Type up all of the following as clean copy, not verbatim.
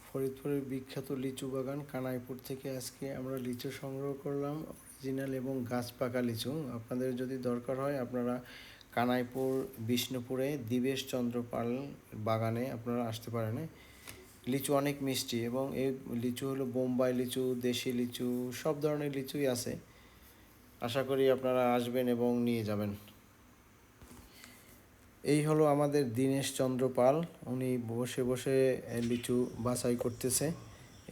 ফরিদপুরের বিখ্যাত লিচু বাগান কানাইপুর থেকে আজকে আমরা লিচু সংগ্রহ করলাম, অরিজিনাল এবং গাছ পাকা লিচু। আপনাদের যদি দরকার হয় আপনারা কানাইপুর বিষ্ণুপুরে দিবেশ চন্দ্র পাল বাগানে আপনারা আসতে পারেন। লিচু অনেক মিষ্টি এবং এই লিচু হলো বোম্বাই লিচু, দেশি লিচু, সব ধরনের লিচুই আছে। আশা করি আপনারা আসবেন এবং নিয়ে যাবেন। এই হলো আমাদের দীনেশ চন্দ্র পাল, উনি বসে বসে লিচু বাছাই করতেছে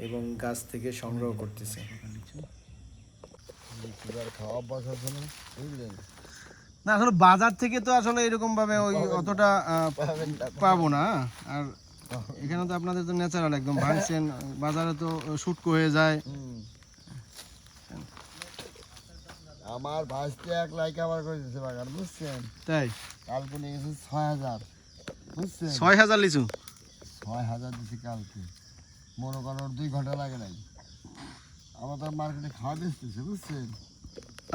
এবং গাছ থেকে সংগ্রহ করতেছে। না আসলে বাজার থেকে তো আসলে এরকম ভাবে ওই অতটা পাবো না। আর এখানে তো আপনাদের তো ন্যাচারাল একদম ভাঙছেন, বাজারে তো শুটকো হয়ে যায়। আমার ভাইসতে 1 লাখ আবার করে দিয়েছে বাগান, বুঝছেন? তাই কালকে নিয়ে গেছে 6000, বুঝছেন? 6000 লিচু 6000 দিয়েছে কালকে। মনে করেন 2 ঘন্টা লাগে নাই। আমার তো মার্কেটে খাওয়া বেচতেছে, বুঝছেন?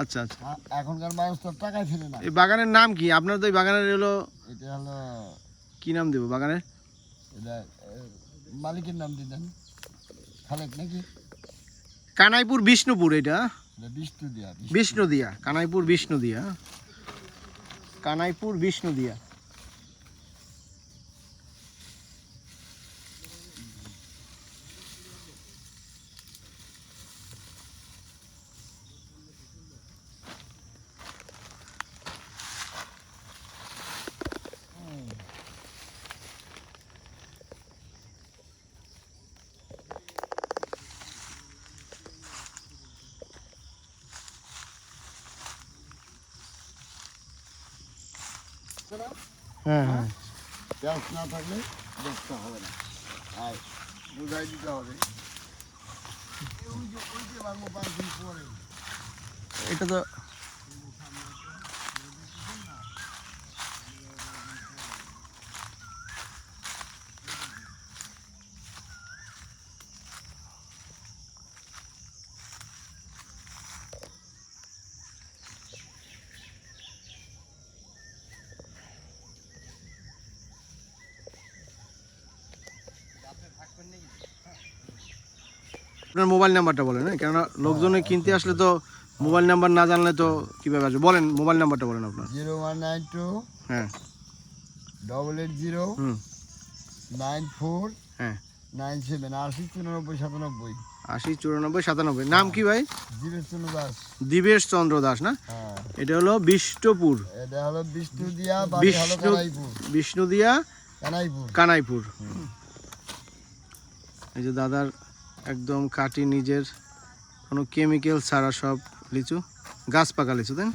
আচ্ছা আচ্ছা। এখনকার মানুষ তো টাকাই ফেলে না। এই বাগানের নাম কি আপনার? তো এই বাগানের হলো, এটা হলো কি নাম দেবো বাগানের? এটা মালিকের নাম দিতেন খালেক নাকি? কানাইপুর বিষ্ণুপুর। এটা বিষ্ণুদিয়া। বিষ্ণুদিয়া, কানাইপুর বিষ্ণুদিয়া, কানাইপুর বিষ্ণুদিয়া। হ্যাঁ হ্যাঁ, গ্যাস না থাকলে দেখতে হবে না, আর বুঝাই দিতে হবে। এটা তো আপনার মোবাইল নাম্বারটা বলেন, কেননা লোকজনে কিনতে আসলে তো মোবাইল নাম্বার না জানলে তো কীভাবে আসবে। বলেন মোবাইল নাম্বারটা বলেন আপনার। 0192 হ্যাঁ 880 হুম 94 হ্যাঁ 97 80 94 97। 80 94 97। নাম কি ভাই? দিবেশ চন্দ্র দাস। দিবেশ চন্দ্র দাস না? হ্যাঁ, এটা হলো বিষ্ণুপুর, এটা হলো বিষ্ণুদিয়া, বাড়ি হলো কানাইপুর। বিষ্ণুদিয়া কানাইপুর। কানাইপুর। এই যে দাদার একদম খাঁটি নিজের, কোনো কেমিক্যাল ছাড়া সব লিচু, গাছ পাকা লিচু, তাই না?